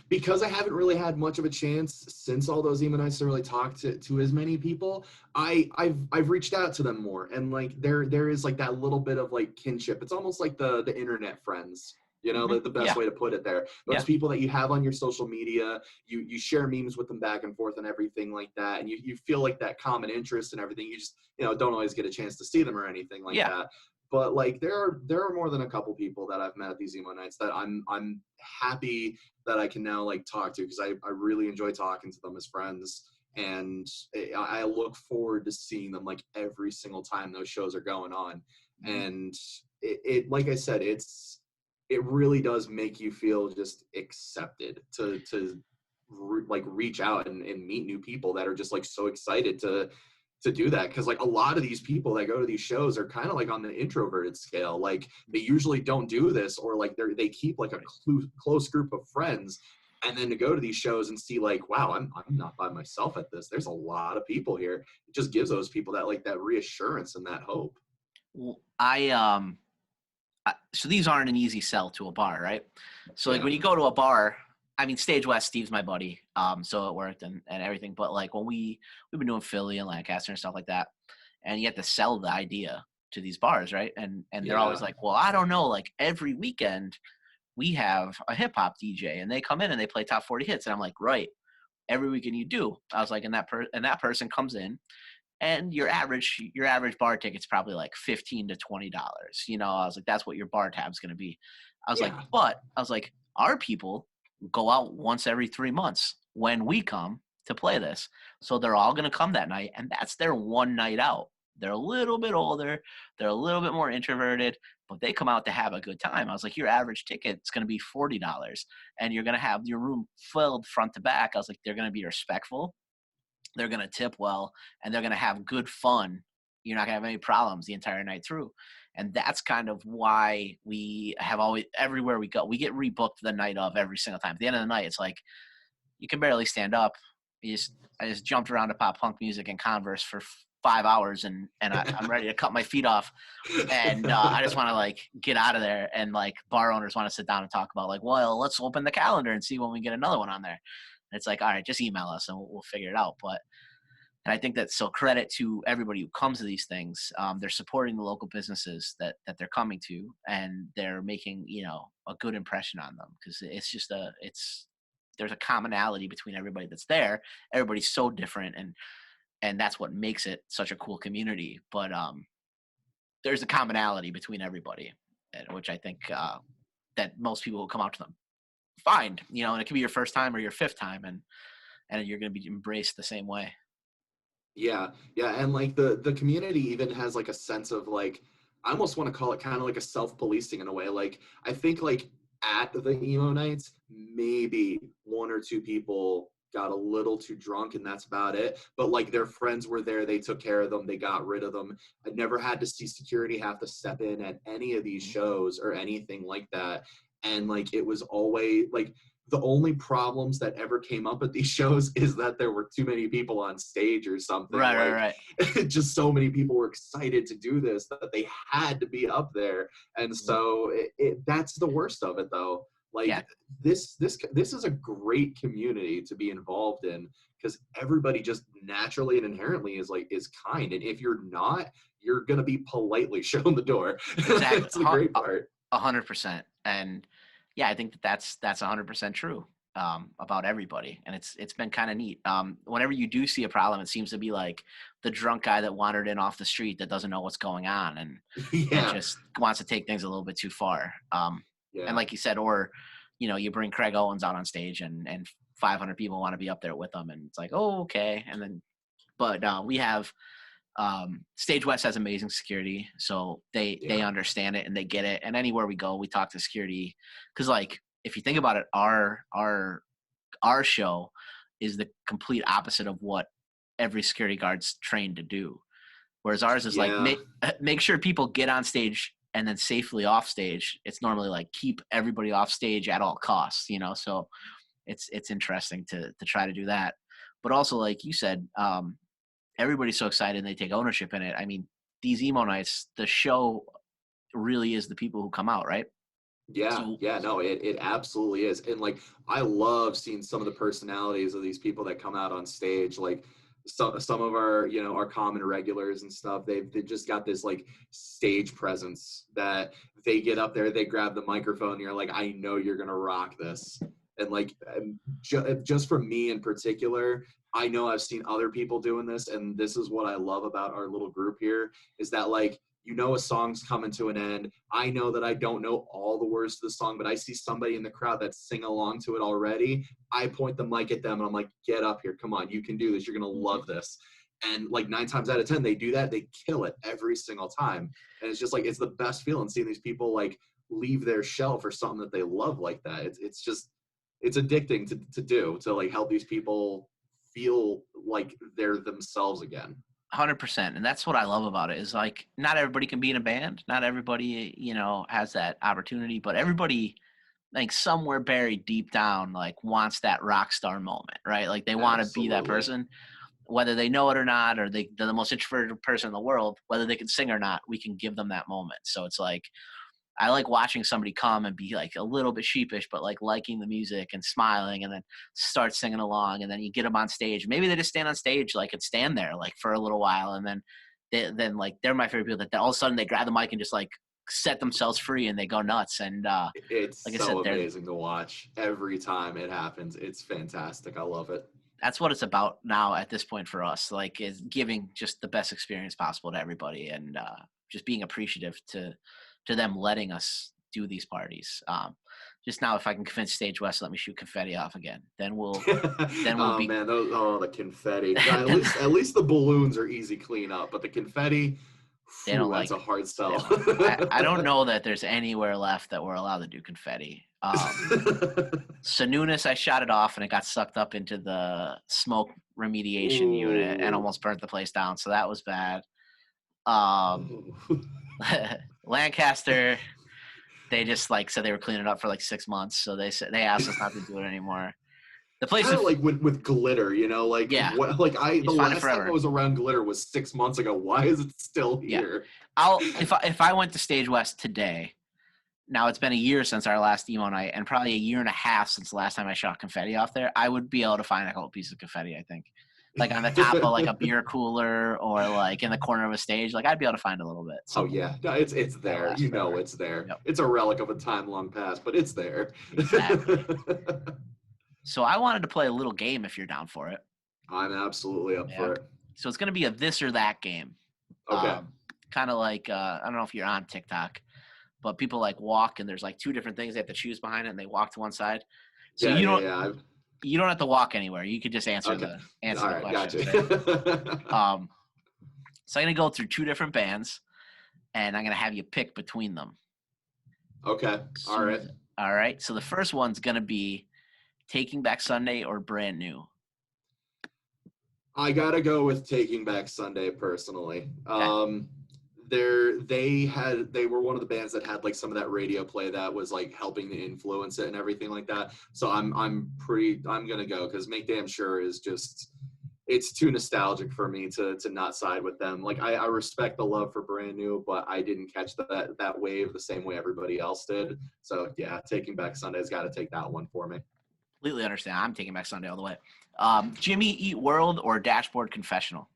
because I haven't really had much of a chance since all those emo nights to really talk to as many people, I've reached out to them more, and like there is like that little bit of like kinship. It's almost like the internet friends You know, the best Yeah. way to put it there. Those Yeah. people that you have on your social media, you share memes with them back and forth and everything like that. And you feel like that common interest and everything. You just, don't always get a chance to see them or anything like Yeah. that. But like there are more than a couple people that I've met at these emo nights that I'm happy that I can now like talk to, because I really enjoy talking to them as friends. And I look forward to seeing them like every single time those shows are going on. And it like I said, it really does make you feel just accepted to like reach out and meet new people that are just like so excited to do that. Because like a lot of these people that go to these shows are kind of like on the introverted scale. Like they usually don't do this, or like they keep like a close group of friends. And then to go to these shows and see like, wow, I'm not by myself at this. There's a lot of people here. It just gives those people that like that reassurance and that hope. Well, so these aren't an easy sell to a bar, right? So like Yeah. when you go to a bar, I mean, Stage West, Steve's my buddy, so it worked and everything. But like when we've been doing Philly and Lancaster and stuff like that, and you have to sell the idea to these bars, right? And they're always Yeah. like, well, I don't know, like every weekend we have a hip hop DJ and they come in and they play top 40 hits, and I'm like, right, every weekend you do. I was like, and that person comes in, and your average bar ticket's probably like $15 to $20. I was like, that's what your bar tab's going to be. I was like, Yeah. but I was like, our people go out once every 3 months when we come to play this. So they're all going to come that night, and that's their one night out. They're a little bit older. They're a little bit more introverted, but they come out to have a good time. I was like, your average ticket is going to be $40, and you're going to have your room filled front to back. I was like, they're going to be respectful. They're going to tip well, and they're going to have good fun. You're not going to have any problems the entire night through. And that's kind of why we have always, everywhere we go, we get rebooked the night of every single time. At the end of the night, it's like, you can barely stand up. I just jumped around to pop punk music and Converse for 5 hours, and I'm ready to cut my feet off. And I just want to like get out of there. And like bar owners want to sit down and talk about like, well, let's open the calendar and see when we get another one on there. And it's like, all right, just email us and we'll figure it out. And I think that, so credit to everybody who comes to these things. They're supporting the local businesses that they're coming to, and they're making, a good impression on them, because it's just there's a commonality between everybody that's there. Everybody's so different, and that's what makes it such a cool community. But there's a commonality between everybody, which I think that most people who come out to them find, and it can be your first time or your fifth time, and you're going to be embraced the same way. Yeah, and like the community even has like a sense of like, I almost want to call it kind of like a self-policing in a way. Like I think like at the emo nights, maybe one or two people got a little too drunk and that's about it. But like their friends were there, they took care of them, they got rid of them. I never had to see security have to step in at any of these shows or anything like that. And like it was always like, the only problems that ever came up at these shows is that there were too many people on stage or something. Right. Just so many people were excited to do this that they had to be up there. And so that's the worst of it though. Like Yeah. this is a great community to be involved in, because everybody just naturally and inherently is kind. And if you're not, you're going to be politely shown the door. Exactly. That's the great part. 100%. And yeah, I think that's 100% true about everybody, and it's been kind of neat. Whenever you do see a problem, it seems to be like the drunk guy that wandered in off the street that doesn't know what's going on, and just wants to take things a little bit too far. And like you said, or you bring Craig Owens out on stage, and 500 people want to be up there with them, and it's like, oh, okay. And then, but we have. Stage West has amazing security, so they understand it and they get it. And anywhere we go, we talk to security, because like if you think about it, our show is the complete opposite of what every security guard's trained to do. Whereas ours is like make sure people get on stage and then safely off stage. It's normally like keep everybody off stage at all costs, So it's interesting to try to do that, but also like you said. Everybody's so excited and they take ownership in it. I mean, these emo nights, the show really is the people who come out, right? No, it absolutely is. And like, I love seeing some of the personalities of these people that come out on stage. Like some of our, you know, our common regulars and stuff, they just got this like stage presence that they get up there, they grab the microphone, and you're like, I know you're gonna rock this. And like, just for me in particular, I know I've seen other people doing this, and this is what I love about our little group here, is that like, you know, a song's coming to an end. I know that I don't know all the words to the song, but I see somebody in the crowd that's singing along to it already. I point the mic at them and I'm like, get up here. Come on, you can do this. You're going to love this. And like 9 times out of 10, they do that. They kill it every single time. And it's just like, it's the best feeling seeing these people like leave their shell for something that they love like that. It's just, it's addicting to do, to like help these people feel like they're themselves again. 100%. And that's what I love about it, is like, not everybody can be in a band. Not everybody, you know, has that opportunity, but everybody, like somewhere buried deep down, like wants that rock star moment, right? Like they want to be that person, whether they know it or not, or they're the most introverted person in the world, whether they can sing or not, we can give them that moment. So it's like, I like watching somebody come and be like a little bit sheepish, but like liking the music and smiling, and then start singing along. And then you get them on stage. Maybe they just stand on stage, like, and stand there like for a little while. And then like, they're my favorite people, that all of a sudden they grab the mic and just like set themselves free and they go nuts. And it's like so I said, amazing to watch every time it happens. It's fantastic. I love it. that's what it's about now at this point for us, like, is giving just the best experience possible to everybody, and just being appreciative to them letting us do these parties. Just now, if I can convince Stage West to let me shoot confetti off again, then we'll Oh be. man, the confetti. At least the balloons are easy clean up, but the confetti, They don't that's like a hard sell. I don't know that there's anywhere left that we're allowed to do confetti. Sonunis, I shot it off and it got sucked up into the smoke remediation unit and almost burnt the place down. So that was bad. Lancaster, they just like said they were cleaning it up for like 6 months. So they asked us not to do it anymore. The place kind of like with glitter, you know, like, yeah, what, like the last time I was around glitter was 6 months ago. Why is it still here? Yeah. If I went to Stage West today, now it's been a year since our last emo night, and probably a year and a half since the last time I shot confetti off there, I would be able to find a couple pieces of confetti, I think. Like on the top of like a beer cooler, or like in the corner of a stage, like I'd be able to find a little bit. Oh yeah, no, it's there. You know, it's there. Yep. It's a relic of a time long past, but it's there. Exactly. So I wanted to play a little game if you're down for it. I'm absolutely up for it. So it's going to be a this or that game. Okay. Kind of like, I don't know if you're on TikTok, but people like walk and there's like 2 different things they have to choose behind it, and they walk to one side. So you don't have to walk anywhere. You could just answer the question. Gotcha. So I'm going to go through 2 different bands, and I'm going to have you pick between them. Okay. All right. So the first one's going to be Taking Back Sunday or Brand New. I gotta go with Taking Back Sunday personally. Okay. They were one of the bands that had like some of that radio play that was like helping to influence it and everything like that. So I'm gonna go, because Make Damn Sure is just, it's too nostalgic for me to not side with them. Like I respect the love for Brand New, but I didn't catch that wave the same way everybody else did. So yeah, Taking Back Sunday's got to take that one for me. Completely understand. I'm Taking Back Sunday all the way. Jimmy Eat World or Dashboard Confessional?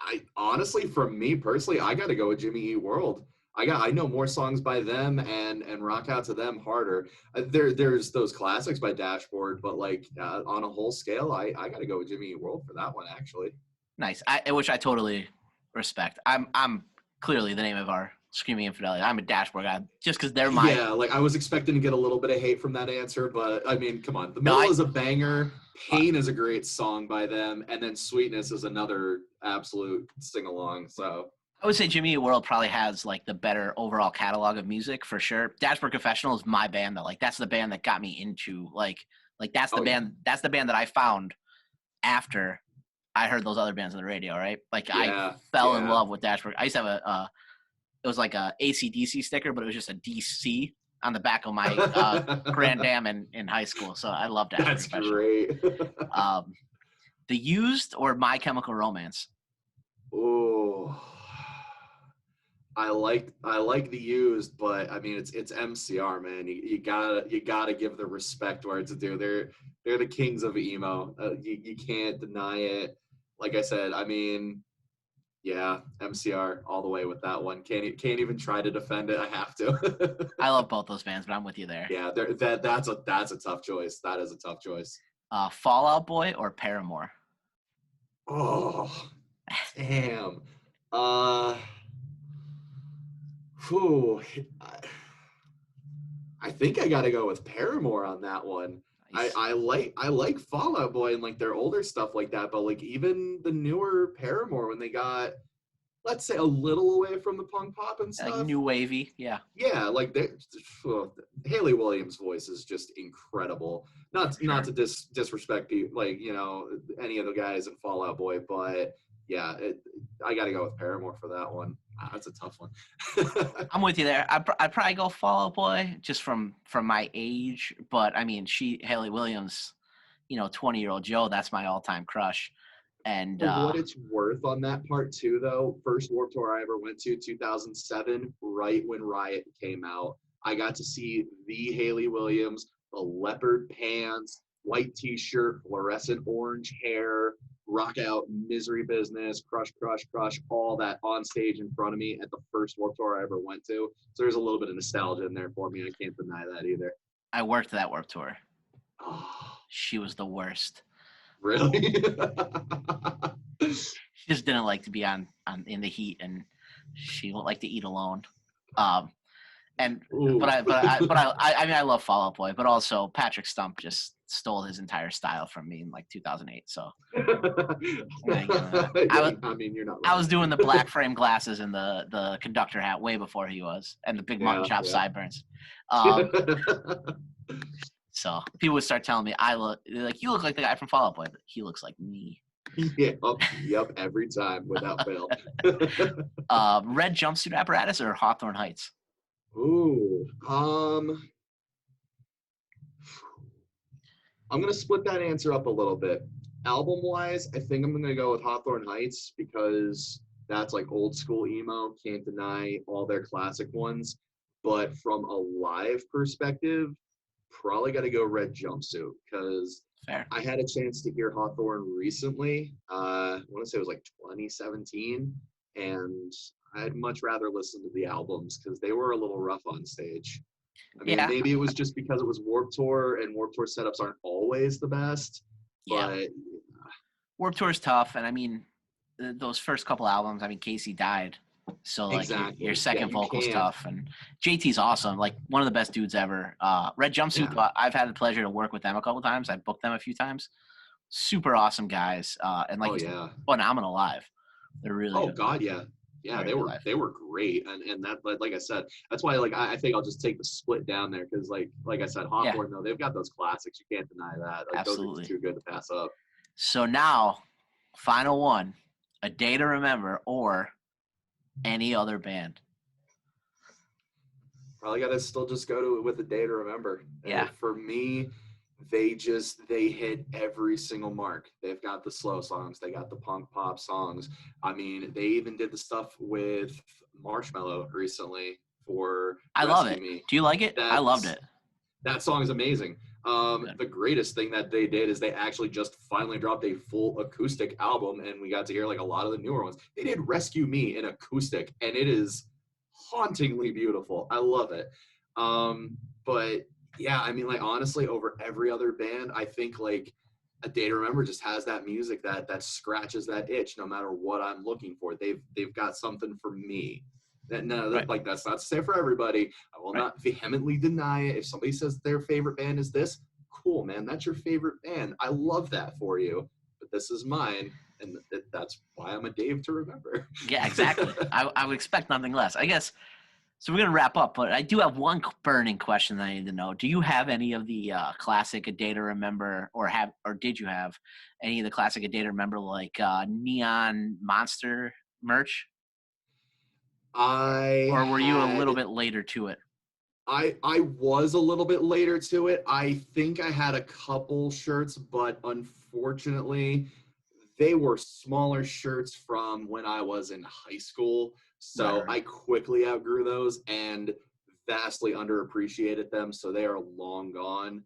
I honestly, for me personally, I got to go with Jimmy Eat World. I know more songs by them and rock out to them harder. There's those classics by Dashboard, but like on a whole scale, I got to go with Jimmy Eat World for that one actually. Nice. Which I totally respect. I'm clearly the name of our Screaming Infidelity. I'm a Dashboard guy just because they're my. Yeah, like I was expecting to get a little bit of hate from that answer, but I mean, come on. The Middle is a banger. Pain is a great song by them, and then Sweetness is another absolute sing along. So I would say Jimmy Eat World probably has like the better overall catalog of music for sure. Dashboard Confessional is my band though. Like that's the band that got me into like that's the band. Yeah. That's the band that I found after I heard those other bands on the radio. Right? Like I fell in love with Dashboard. I used to have it was like a AC/DC sticker, but it was just a DC on the back of my Grand Dam in high school. So I loved Dashboard Confessional. That's great. The Used or My Chemical Romance? Oh, I like The Used, but I mean it's MCR, man. You gotta give the respect where it's due. They're the kings of emo. You can't deny it. Like I said, I mean, yeah, MCR all the way with that one. Can't even try to defend it. I have to. I love both those bands, but I'm with you there. Yeah, that's a tough choice. That is a tough choice. Fall Out Boy or Paramore? Oh, damn. Whew. I think I gotta go with Paramore on that one. Nice. I like Fall Out Boy and like their older stuff like that, but like even the newer Paramore when they got, let's say, a little away from the punk pop and stuff. Like new wavy, yeah. Yeah, like Haley Williams' voice is just incredible. Not to disrespect people, like, you know, any of the guys in Fall Out Boy, but yeah, I got to go with Paramore for that one. That's a tough one. I'm with you there. I'd probably go Fall Out Boy just from my age, but I mean, Haley Williams, you know, 20-year-old Joe, that's my all-time crush. And for what it's worth on that part too, though, first Warped Tour I ever went to, 2007, right when Riot came out. I got to see the Haley Williams, the leopard pants, white t-shirt, fluorescent orange hair, rock out Misery Business, Crush, Crush, Crush, all that on stage in front of me at the first Warped Tour I ever went to. So there's a little bit of nostalgia in there for me. I can't deny that either. I worked that Warped Tour. Oh, She was the worst. really? She just didn't like to be on in the heat, and she won't like to eat alone. And Ooh. but I mean, I love Fall Out Boy, but also Patrick Stump just stole his entire style from me in like 2008. So I mean, you're not wrong. I was doing the black frame glasses and the conductor hat way before he was, and the big mutton chop sideburns. So people would start telling me you look like the guy from Fall Out Boy, but he looks like me. Yep, every time without fail. Red Jumpsuit Apparatus or Hawthorne Heights? Ooh, I'm gonna split that answer up a little bit. Album wise, I think I'm gonna go with Hawthorne Heights because that's like old school emo. Can't deny all their classic ones. But from a live perspective, probably got to go Red Jumpsuit because I had a chance to hear Hawthorne recently. I want to say it was like 2017, and I'd much rather listen to the albums because they were a little rough on stage. I mean, maybe it was just because it was Warped Tour, and Warped Tour setups aren't always the best. But Warped Tour is tough, and I mean, those first couple albums. I mean, Casey died, so like your second vocal's tough, and JT's awesome, like one of the best dudes ever. Red Jumpsuit, I've had the pleasure to work with them a couple times. I booked them a few times. Super awesome guys, and like phenomenal live. They're really good. God, yeah. Yeah, they were great, and that, like I said, that's why like I think I'll just take the split down there because like I said, Hawthorne though they've got those classics, you can't deny that. Like, absolutely, those are too good to pass up. So now, final one, A Day to Remember or any other band. Probably got to still just go to it with A Day to Remember. And for me, they hit every single mark. They've got the slow songs. They got the punk pop songs. I mean, they even did the stuff with Marshmello recently for I love it. Me. Do you like it? I loved it. That song is amazing. The greatest thing that they did is they actually just finally dropped a full acoustic album, and we got to hear like a lot of the newer ones. They did Rescue Me in acoustic, and it is hauntingly beautiful. I love it. But yeah, I mean, like honestly, over every other band, I think like A Day to Remember just has that music that scratches that itch no matter what I'm looking for. They've got something for me. Like that's not to say for everybody. I will not vehemently deny it. If somebody says their favorite band is this, cool, man, that's your favorite band. I love that for you. But this is mine, and that's why I'm a Dave to remember. Yeah, exactly. I would expect nothing less, I guess. So we're going to wrap up, but I do have one burning question that I need to know. Do you have any of the classic A Day to Remember, or did you have any of the classic A Day to Remember, like Neon Monster merch? Or were you a little bit later to it? I was a little bit later to it. I think I had a couple shirts, but unfortunately, they were smaller shirts from when I was in high school. So I quickly outgrew those and vastly underappreciated them. So they are long gone.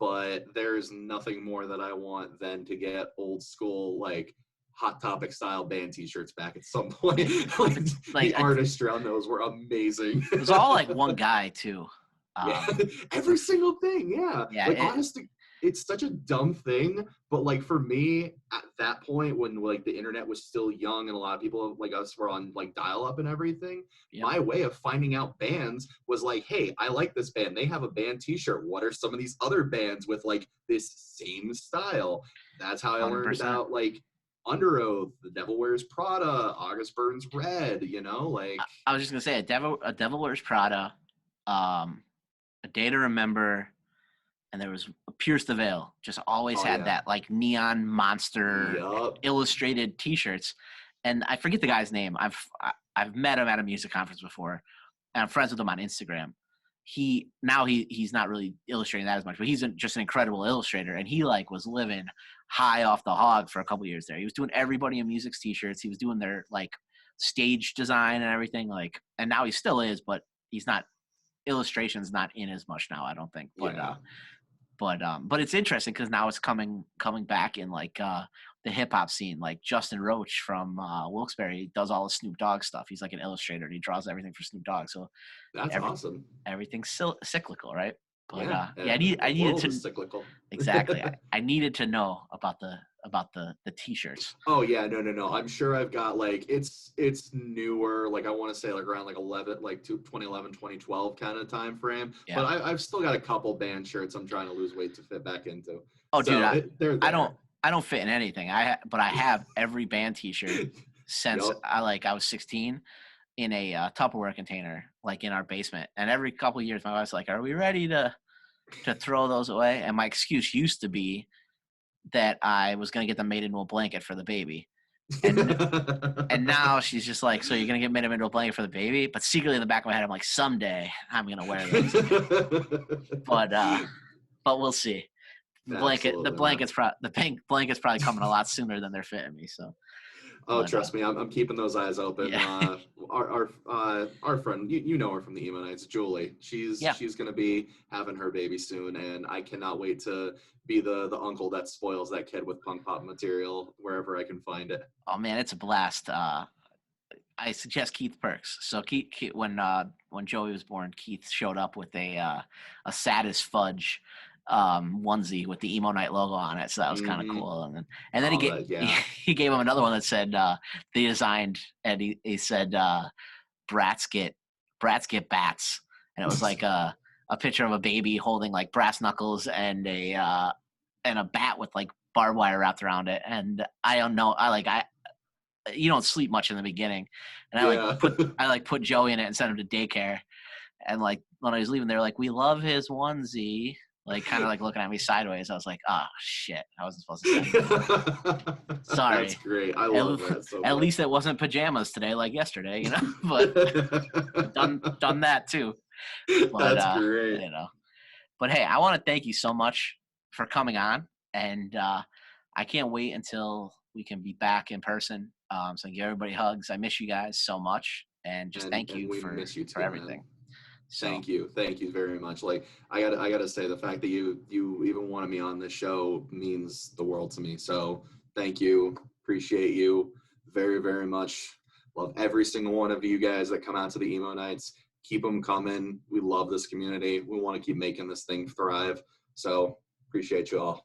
but there's nothing more that I want than to get old school, like, Hot Topic style band t-shirts back at some point. Like, the artistry on those were amazing. it was all like one guy too. Yeah, every single thing. Yeah, Yeah, like, honestly, it's such a dumb thing, but like for me at that point when like the internet was still young and a lot of people like us were on like dial-up and everything, my way of finding out bands was like, hey, I like this band, they have a band t-shirt, what are some of these other bands with like this same style? That's how I learned 100%. about like Under Oath, The Devil Wears Prada, August Burns Red, like I was just gonna say a Devil Wears Prada, A Day to Remember, and there was Pierce the Veil. Just always had that like neon monster illustrated T-shirts, and I forget the guy's name. I've met him at a music conference before, and I'm friends with him on Instagram. He's not really illustrating that as much, but he's just an incredible illustrator, and he like was living high off the hog for a couple years there. He was doing Everybody in Music's T-shirts. He was doing their like stage design and everything, like, and now he still is, but he's not. Illustration's not in as much now, I don't think. But it's interesting because now it's coming back in like the hip hop scene. Like Justin Roach from Wilkes-Barre does all the Snoop Dogg stuff. He's like an illustrator and he draws everything for Snoop Dogg. So that's awesome. Everything's cyclical, right? But I needed to cyclical. Exactly. I needed to know about the T-shirts. Oh yeah, no. I'm sure I've got like it's newer. Like I want to say like around like 2011, 2012 kind of time frame. Yeah. But I've still got a couple band shirts I'm trying to lose weight to fit back into. Oh, so dude, I don't fit in anything. But I have every band T-shirt since I was 16 in a Tupperware container, like in our basement. And every couple of years, my wife's like, "Are we ready to throw those away?" And my excuse used to be that I was going to get them made into a blanket for the baby. And now she's just like, "So you're going to get made into a blanket for the baby?" But secretly in the back of my head, I'm like, someday I'm going to wear those. But we'll see. The blanket's probably coming a lot sooner than they're fitting me. So. Oh, trust me, I'm keeping those eyes open. Yeah. Our friend, you know her from the Emo Nights, Julie. She's gonna be having her baby soon, and I cannot wait to be the uncle that spoils that kid with punk pop material wherever I can find it. Oh man, it's a blast. I suggest Keith Perks. So Keith when Joey was born, Keith showed up with a Saddest Fudge onesie with the Emo Night logo on it, so that was kind of cool. And then he gave him another one that said they designed, and he said brats get bats, and it was like a picture of a baby holding like brass knuckles and a bat with like barbed wire wrapped around it. And I don't know, you don't sleep much in the beginning, and I put Joey in it and sent him to daycare, and like when I was leaving, they were like, "We love his onesie." Like kind of like looking at me sideways. I was like, "Oh shit, I wasn't supposed to say that." Sorry. That's great. I love that so much. At least it wasn't pajamas today, like yesterday, But done that too. But, that's great. But hey, I want to thank you so much for coming on, and I can't wait until we can be back in person. So I can give everybody hugs. I miss you guys so much, and just thank you for everything. Man. So. Thank you very much. Like I gotta say, the fact that you even wanted me on this show means the world to me. So thank you, appreciate you very, very much. Love every single one of you guys that come out to the Emo Nights. Keep them coming. We love this community. We want to keep making this thing thrive. So appreciate you all.